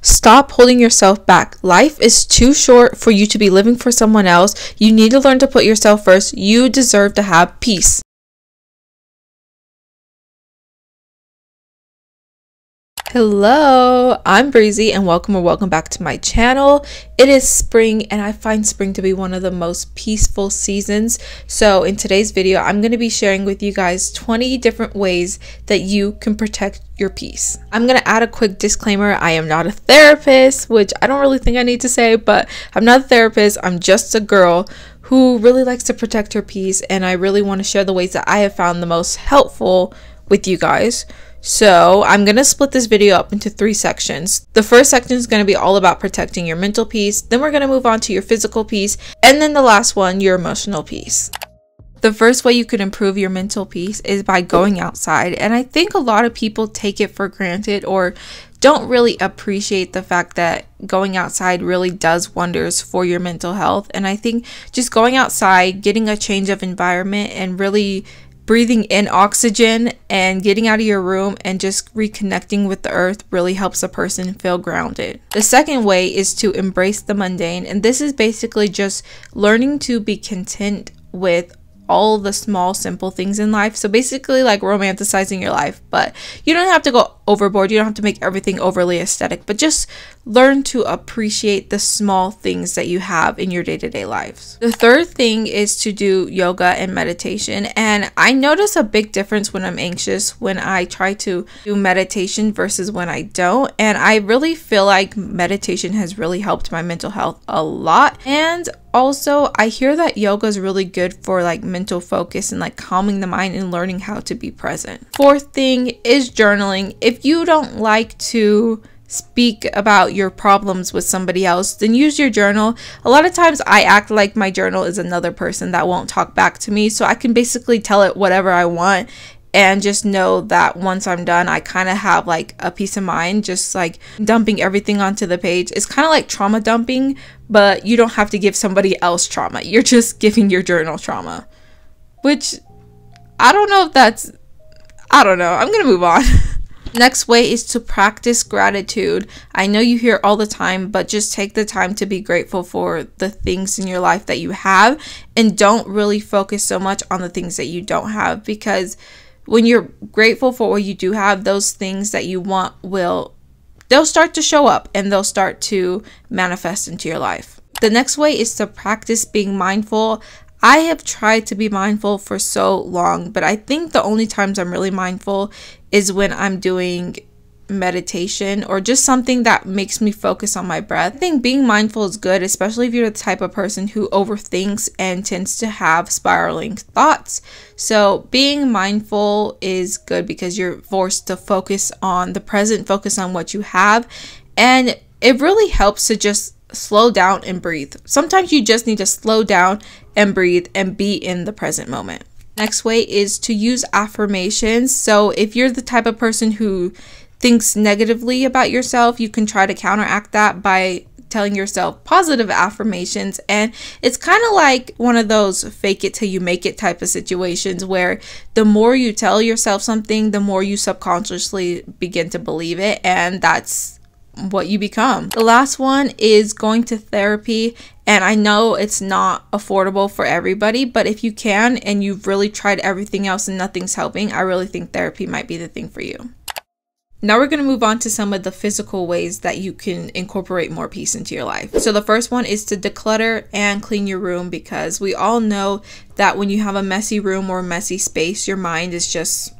Stop holding yourself back. Life is too short for you to be living for someone else. You need to learn to put yourself first. You deserve to have peace. Hello, I'm Breezy and welcome back to my channel. It is spring and I find spring to be one of the most peaceful seasons. So in today's video, I'm going to be sharing with you guys 20 different ways that you can protect your peace. I'm going to add a quick disclaimer. I am not a therapist, which I don't really think I need to say, but I'm not a therapist. I'm just a girl who really likes to protect her peace, and I really want to share the ways that I have found the most helpful with you guys. So I'm going to split this video up into 3 sections. The first section is going to be all about protecting your mental peace. Then we're going to move on to your physical peace. And then the last one, your emotional peace. The first way you could improve your mental peace is by going outside. And I think a lot of people take it for granted or don't really appreciate the fact that going outside really does wonders for your mental health. And I think just going outside, getting a change of environment, and really breathing in oxygen and getting out of your room and just reconnecting with the earth really helps a person feel grounded. The second way is to embrace the mundane, and this is basically just learning to be content with all the small simple things in life. So basically like romanticizing your life, but you don't have to go overboard. You don't have to make everything overly aesthetic, but just learn to appreciate the small things that you have in your day-to-day lives. The third thing is to do yoga and meditation. And I notice a big difference when I'm anxious when I try to do meditation versus when I don't. And I really feel like meditation has really helped my mental health a lot. And also, I hear that yoga is really good for like mental focus and like calming the mind and learning how to be present. Fourth thing is journaling. If you don't like to speak about your problems with somebody else, then use your journal. A lot of times I act like my journal is another person that won't talk back to me, so I can basically tell it whatever I want and just know that once I'm done, I kind of have like a peace of mind, just like dumping everything onto the page. It's kind of like trauma dumping, but you don't have to give somebody else trauma. You're just giving your journal trauma, which I don't know if that's, I don't know. I'm going to move on. Next way is to practice gratitude. I know you hear all the time, but just take the time to be grateful for the things in your life that you have and don't really focus so much on the things that you don't have, because when you're grateful for what you do have, those things that you want they'll start to show up and they'll start to manifest into your life. The next way is to practice being mindful. I have tried to be mindful for so long, but I think the only times I'm really mindful is when I'm doing meditation or just something that makes me focus on my breath. I think being mindful is good, especially if you're the type of person who overthinks and tends to have spiraling thoughts. So being mindful is good because you're forced to focus on the present, focus on what you have, and it really helps to just slow down and breathe. Sometimes you just need to slow down and breathe and be in the present moment. Next way is to use affirmations. So if you're the type of person who thinks negatively about yourself, you can try to counteract that by telling yourself positive affirmations. And it's kind of like one of those fake it till you make it type of situations where the more you tell yourself something, the more you subconsciously begin to believe it, and that's what you become. The last one is going to therapy. And I know it's not affordable for everybody, but if you can and you've really tried everything else and nothing's helping, I really think therapy might be the thing for you. Now we're going to move on to some of the physical ways that you can incorporate more peace into your life. So the first one is to declutter and clean your room, because we all know that when you have a messy room or a messy space, your mind is just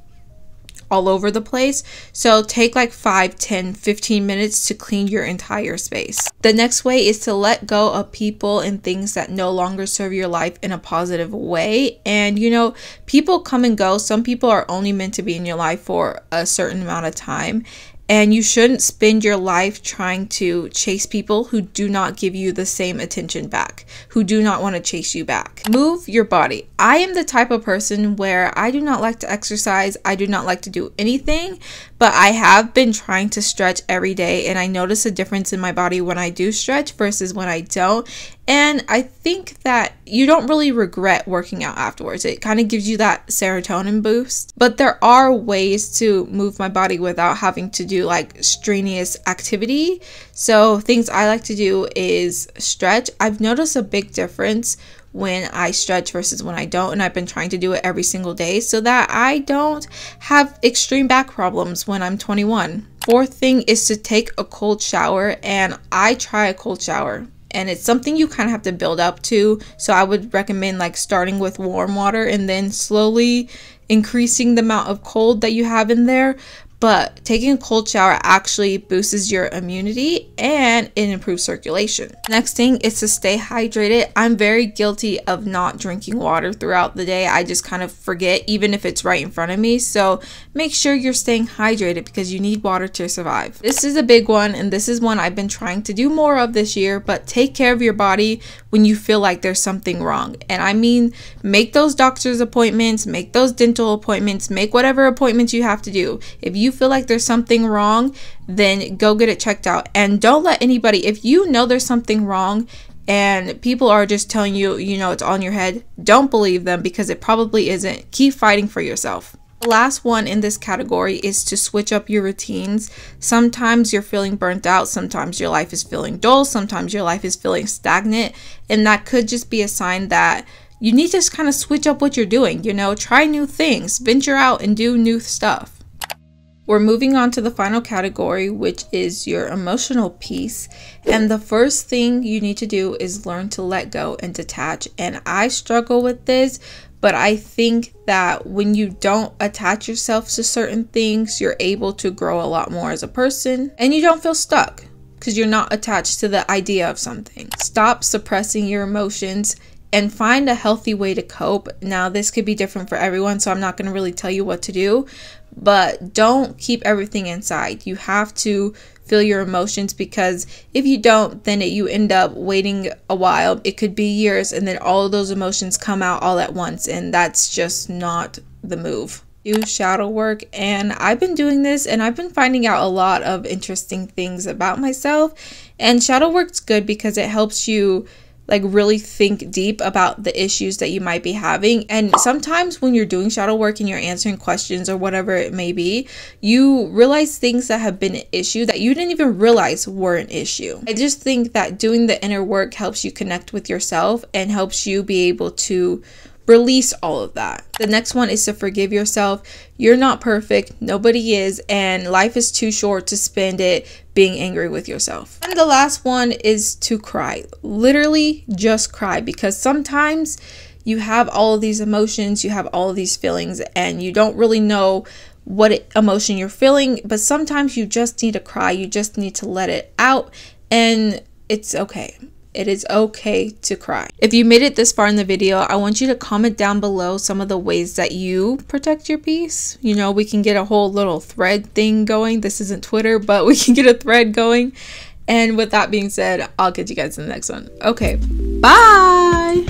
all over the place. So take like 5, 10, 15 minutes to clean your entire space. The next way is to let go of people and things that no longer serve your life in a positive way. And you know, people come and go. Some people are only meant to be in your life for a certain amount of time. And you shouldn't spend your life trying to chase people who do not give you the same attention back, who do not want to chase you back. Move your body. I am the type of person where I do not like to exercise. I do not like to do anything, but I have been trying to stretch every day, and I notice a difference in my body when I do stretch versus when I don't. And I think that you don't really regret working out afterwards. It kind of gives you that serotonin boost. But there are ways to move my body without having to do like strenuous activity. So things I like to do is stretch. I've noticed a big difference when I stretch versus when I don't, and I've been trying to do it every single day so that I don't have extreme back problems when I'm 21. Fourth thing is to take a cold shower, and I try a cold shower, and it's something you kind of have to build up to. So I would recommend like starting with warm water and then slowly increasing the amount of cold that you have in there. But taking a cold shower actually boosts your immunity and it improves circulation. Next thing is to stay hydrated. I'm very guilty of not drinking water throughout the day. I just kind of forget, even if it's right in front of me. So make sure you're staying hydrated because you need water to survive. This is a big one, and this is one I've been trying to do more of this year, but take care of your body when you feel like there's something wrong. And I mean, make those doctor's appointments, make those dental appointments, make whatever appointments you have to do. If you feel like there's something wrong, then go get it checked out. And don't let anybody, if you know there's something wrong and people are just telling you, you know, it's on your head, don't believe them because it probably isn't. Keep fighting for yourself. The last one in this category is to switch up your routines. Sometimes you're feeling burnt out, sometimes your life is feeling dull, sometimes your life is feeling stagnant, and that could just be a sign that you need to kind of switch up what you're doing, you know, try new things, venture out and do new stuff. We're moving on to the final category, which is your emotional piece. And the first thing you need to do is learn to let go and detach. And I struggle with this, but I think that when you don't attach yourself to certain things, you're able to grow a lot more as a person and you don't feel stuck because you're not attached to the idea of something. Stop suppressing your emotions and find a healthy way to cope. Now, this could be different for everyone, so I'm not going to really tell you what to do, but don't keep everything inside. You have to feel your emotions, because if you don't, then you end up waiting a while. It could be years, and then all of those emotions come out all at once, and that's just not the move. Do shadow work, and I've been doing this and I've been finding out a lot of interesting things about myself. And shadow work's good because it helps you like really think deep about the issues that you might be having. And sometimes when you're doing shadow work and you're answering questions or whatever it may be, you realize things that have been an issue that you didn't even realize were an issue. I just think that doing the inner work helps you connect with yourself and helps you be able to release all of that. The next one is to forgive yourself. You're not perfect, nobody is, and life is too short to spend it being angry with yourself. And the last one is to cry. Literally just cry, because sometimes you have all of these emotions, you have all of these feelings, and you don't really know what emotion you're feeling, but sometimes you just need to cry. You just need to let it out, and it's okay. It is okay to cry. If you made it this far in the video, I want you to comment down below some of the ways that you protect your peace. You know, we can get a whole little thread thing going. This isn't Twitter, but we can get a thread going. And with that being said, I'll catch you guys in the next one. Okay, bye.